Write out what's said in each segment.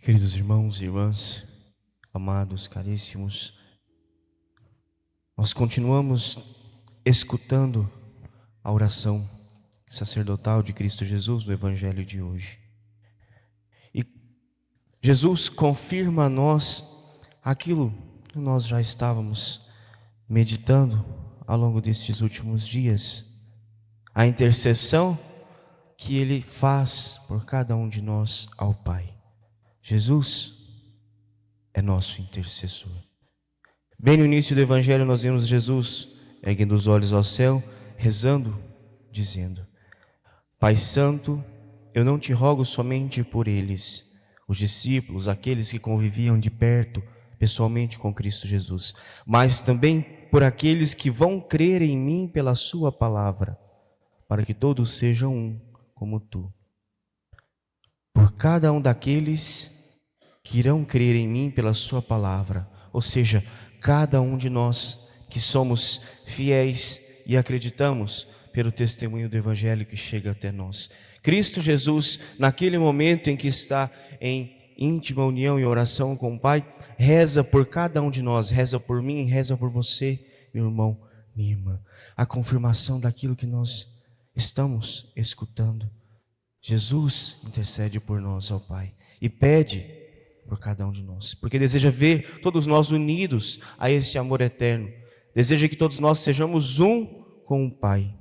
Queridos irmãos e irmãs, amados, caríssimos, nós continuamos escutando a oração sacerdotal de Cristo Jesus no Evangelho de hoje. E Jesus confirma a nós aquilo que nós já estávamos meditando ao longo destes últimos dias, a intercessão que Ele faz por cada um de nós ao Pai. Jesus é nosso intercessor. Bem no início do Evangelho nós vemos Jesus erguendo os olhos ao céu, rezando, dizendo: Pai Santo, eu não te rogo somente por eles, os discípulos, aqueles que conviviam de perto, pessoalmente com Cristo Jesus, mas também por aqueles que vão crer em mim pela sua palavra, para que todos sejam um, como tu. Por cada um daqueles que irão crer em mim pela sua palavra, ou seja, cada um de nós que somos fiéis e acreditamos pelo testemunho do Evangelho que chega até nós. Cristo Jesus, naquele momento em que está em íntima união e oração com o Pai, reza por cada um de nós, reza por mim, reza por você, meu irmão, minha irmã. A confirmação daquilo que nós estamos escutando. Jesus intercede por nós ao Pai e pede por cada um de nós, porque deseja ver todos nós unidos a esse amor eterno. Deseja que todos nós sejamos um com o Pai,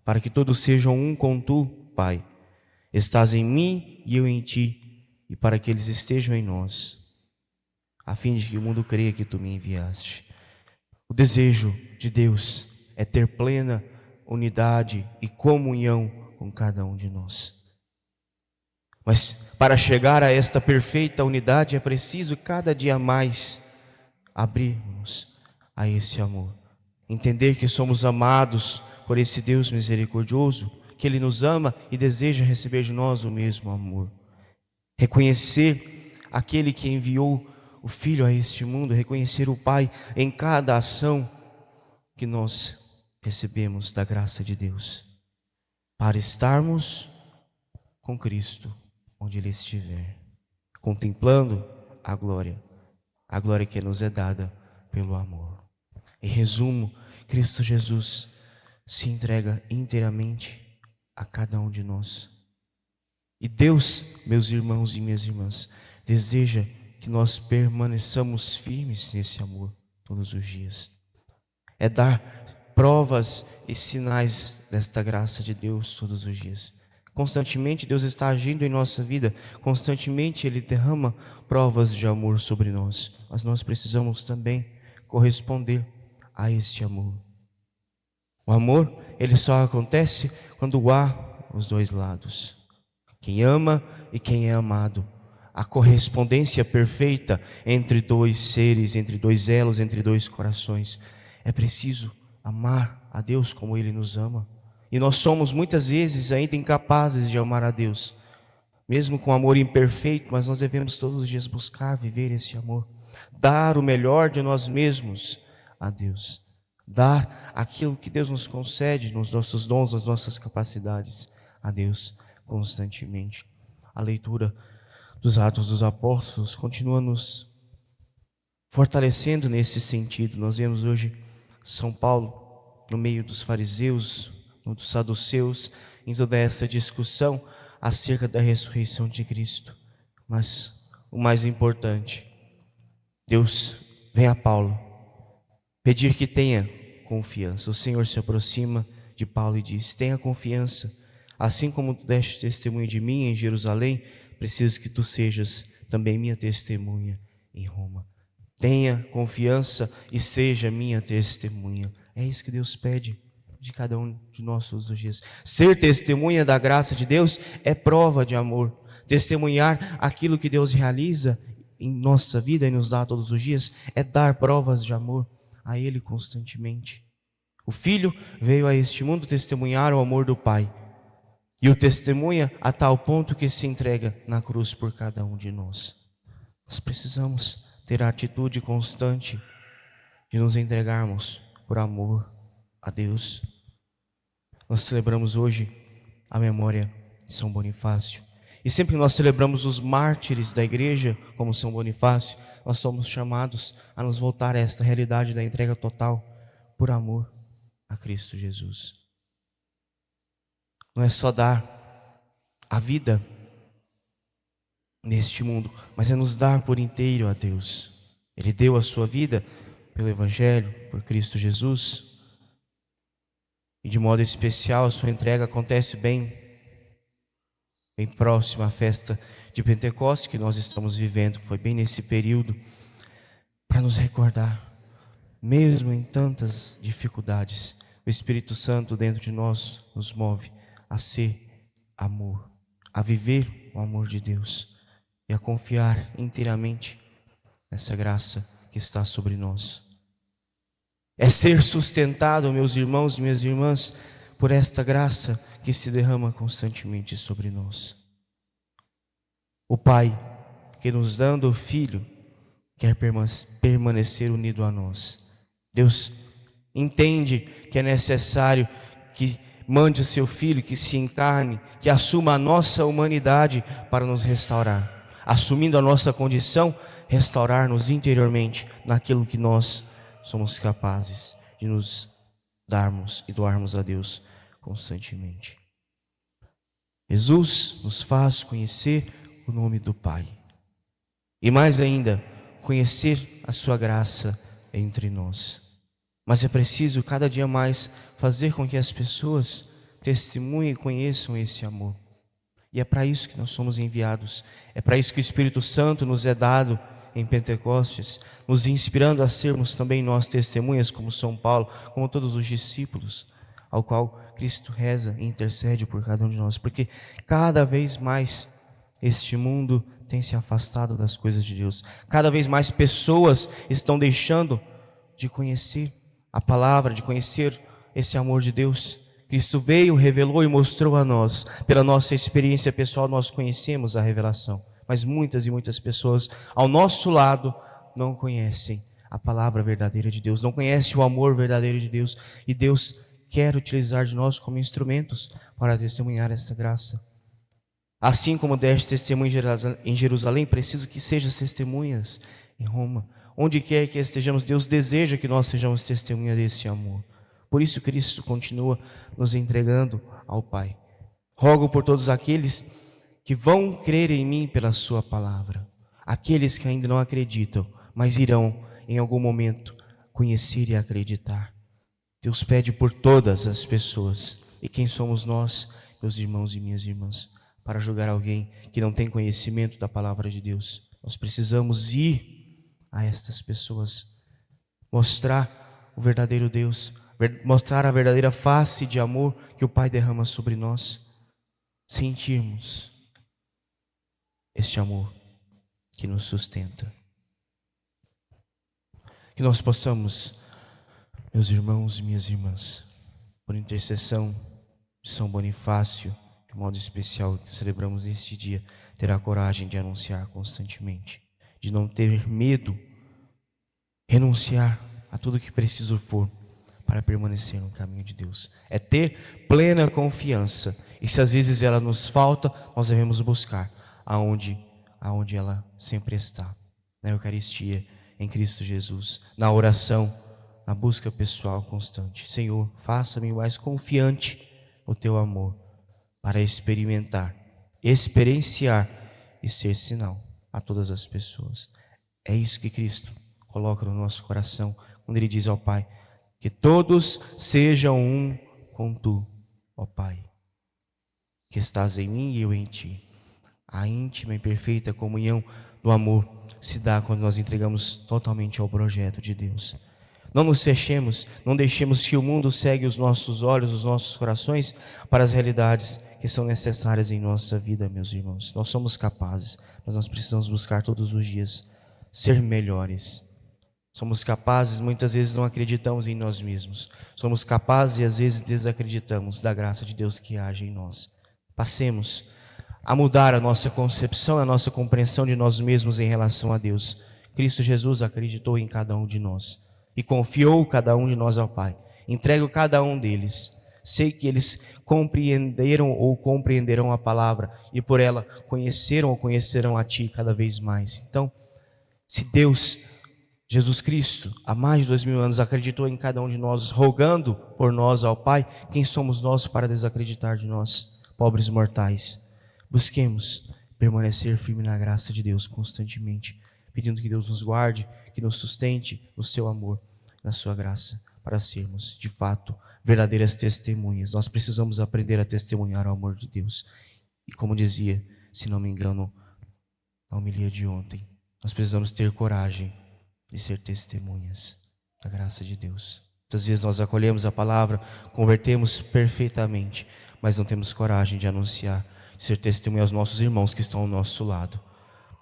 para que todos sejam um com tu, Pai. Estás em mim e eu em ti, e para que eles estejam em nós, a fim de que o mundo creia que tu me enviaste. O desejo de Deus é ter plena unidade e comunhão com cada um de nós. Mas para chegar a esta perfeita unidade é preciso cada dia mais abrirmos a esse amor. Entender que somos amados por esse Deus misericordioso, que Ele nos ama e deseja receber de nós o mesmo amor. Reconhecer aquele que enviou o Filho a este mundo, reconhecer o Pai em cada ação que nós recebemos da graça de Deus, para estarmos com Cristo onde Ele estiver, contemplando a glória que nos é dada pelo amor. Em resumo, Cristo Jesus se entrega inteiramente a cada um de nós. E Deus, meus irmãos e minhas irmãs, deseja que nós permaneçamos firmes nesse amor todos os dias. É dar provas e sinais desta graça de Deus todos os dias. Constantemente Deus está agindo em nossa vida, constantemente Ele derrama provas de amor sobre nós, mas nós precisamos também corresponder a este amor. O amor, ele só acontece quando há os dois lados, quem ama e quem é amado. A correspondência perfeita entre dois seres, entre dois elos, entre dois corações. É preciso amar a Deus como Ele nos ama. E nós somos muitas vezes ainda incapazes de amar a Deus, mesmo com amor imperfeito, mas nós devemos todos os dias buscar viver esse amor, dar o melhor de nós mesmos a Deus, dar aquilo que Deus nos concede, nos nossos dons, nas nossas capacidades, a Deus constantemente. A leitura dos Atos dos Apóstolos continua nos fortalecendo nesse sentido. Nós vemos hoje São Paulo no meio dos fariseus, dos saduceus, em toda essa discussão acerca da ressurreição de Cristo. Mas o mais importante, Deus vem a Paulo pedir que tenha confiança. O Senhor se aproxima de Paulo e diz: tenha confiança, assim como tu deste testemunho de mim em Jerusalém, preciso que tu sejas também minha testemunha em Roma. Tenha confiança e seja minha testemunha. É isso que Deus pede de cada um de nós todos os dias. Ser testemunha da graça de Deus é prova de amor. Testemunhar aquilo que Deus realiza em nossa vida e nos dá todos os dias é dar provas de amor a Ele constantemente. O Filho veio a este mundo testemunhar o amor do Pai, e o testemunha a tal ponto que se entrega na cruz por cada um de nós. Nós precisamos ter a atitude constante de nos entregarmos por amor a Deus. Nós celebramos hoje a memória de São Bonifácio, E sempre que nós celebramos os mártires da igreja, como São Bonifácio, nós somos chamados a nos voltar a esta realidade da entrega total por amor a Cristo Jesus. Não é só dar a vida neste mundo, mas é nos dar por inteiro a Deus. Ele deu a sua vida pelo Evangelho, por Cristo Jesus. E de modo especial a sua entrega acontece bem próxima à festa de Pentecostes que nós estamos vivendo. Foi bem nesse período para nos recordar, mesmo em tantas dificuldades, o Espírito Santo dentro de nós nos move a ser amor, a viver o amor de Deus e a confiar inteiramente nessa graça que está sobre nós. É ser sustentado, meus irmãos e minhas irmãs, por esta graça que se derrama constantemente sobre nós. O Pai, que nos dando o Filho, quer permanecer unido a nós. Deus entende que é necessário que mande o seu Filho, que se encarne, que assuma a nossa humanidade para nos restaurar. Assumindo a nossa condição, restaurar-nos interiormente naquilo que nós somos capazes de nos darmos e doarmos a Deus constantemente. Jesus nos faz conhecer o nome do Pai. E mais ainda, conhecer a sua graça entre nós. Mas é preciso cada dia mais fazer com que as pessoas testemunhem e conheçam esse amor. E é para isso que nós somos enviados. É para isso que o Espírito Santo nos é dado em Pentecostes, nos inspirando a sermos também nós testemunhas, como São Paulo, como todos os discípulos, ao qual Cristo reza e intercede por cada um de nós. Porque cada vez mais este mundo tem se afastado das coisas de Deus. Cada vez mais pessoas estão deixando de conhecer a palavra, de conhecer esse amor de Deus. Cristo veio, revelou e mostrou a nós. Pela nossa experiência pessoal, nós conhecemos a revelação. Mas muitas e muitas pessoas ao nosso lado não conhecem a palavra verdadeira de Deus, não conhecem o amor verdadeiro de Deus. E Deus quer utilizar de nós como instrumentos para testemunhar essa graça. Assim como deste testemunho em Jerusalém, preciso que sejam testemunhas em Roma. Onde quer que estejamos, Deus deseja que nós sejamos testemunha desse amor. Por isso Cristo continua nos entregando ao Pai. Rogo por todos aqueles que vão crer em mim pela sua palavra. Aqueles que ainda não acreditam, mas irão em algum momento conhecer e acreditar. Deus pede por todas as pessoas. E quem somos nós, meus irmãos e minhas irmãs, para julgar alguém que não tem conhecimento da palavra de Deus? Nós precisamos ir a estas pessoas, mostrar o verdadeiro Deus, mostrar a verdadeira face de amor que o Pai derrama sobre nós, sentirmos este amor que nos sustenta. Que nós possamos, meus irmãos e minhas irmãs, por intercessão de São Bonifácio, de modo especial que celebramos neste dia, ter a coragem de anunciar constantemente, de não ter medo, renunciar a tudo que preciso for para permanecer no caminho de Deus. É ter plena confiança. E se às vezes ela nos falta, nós devemos buscar aonde ela sempre está. Na Eucaristia, em Cristo Jesus, na oração, na busca pessoal constante. Senhor, faça-me mais confiante no teu amor, para experimentar, experienciar e ser sinal a todas as pessoas. É isso que Cristo coloca no nosso coração, quando Ele diz ao Pai, que todos sejam um com Tu, ó Pai, que estás em mim e eu em Ti. A íntima e perfeita comunhão do amor se dá quando nós entregamos totalmente ao projeto de Deus. Não nos fechemos, não deixemos que o mundo cegue os nossos olhos, os nossos corações para as realidades que são necessárias em nossa vida, meus irmãos. Nós somos capazes, mas nós precisamos buscar todos os dias ser melhores. Somos capazes, muitas vezes não acreditamos em nós mesmos. Somos capazes e às vezes desacreditamos da graça de Deus que age em nós. Passemos a mudar a nossa concepção, a nossa compreensão de nós mesmos em relação a Deus. Cristo Jesus acreditou em cada um de nós e confiou cada um de nós ao Pai. Entrega cada um deles Sei que eles compreenderam ou compreenderão a palavra e por ela conheceram ou conhecerão a Ti cada vez mais. Então, se Deus, Jesus Cristo, há mais de 2000 anos acreditou em cada um de nós, rogando por nós ao Pai, quem somos nós para desacreditar de nós, pobres mortais? Busquemos permanecer firme na graça de Deus constantemente, pedindo que Deus nos guarde, que nos sustente no seu amor, na sua graça, para sermos, de fato, verdadeiras testemunhas. Nós precisamos aprender a testemunhar o amor de Deus. E como dizia, se não me engano, na homilia de ontem, nós precisamos ter coragem de ser testemunhas da graça de Deus. Muitas vezes nós acolhemos a palavra, convertemos perfeitamente, mas não temos coragem de anunciar, de ser testemunha aos nossos irmãos que estão ao nosso lado.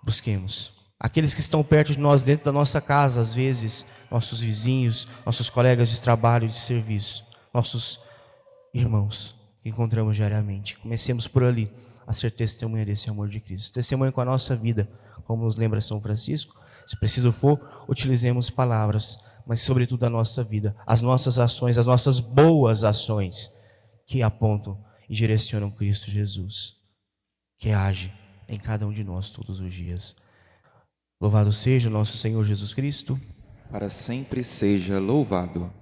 Busquemos aqueles que estão perto de nós, dentro da nossa casa, às vezes, nossos vizinhos, nossos colegas de trabalho e de serviço, nossos irmãos que encontramos diariamente. Comecemos por ali a ser testemunha desse amor de Cristo. Testemunha com a nossa vida, como nos lembra São Francisco. Se preciso for, utilizemos palavras, mas sobretudo a nossa vida, as nossas ações, as nossas boas ações que apontam e direcionam Cristo Jesus, que age em cada um de nós todos os dias. Louvado seja o nosso Senhor Jesus Cristo. Para sempre seja louvado.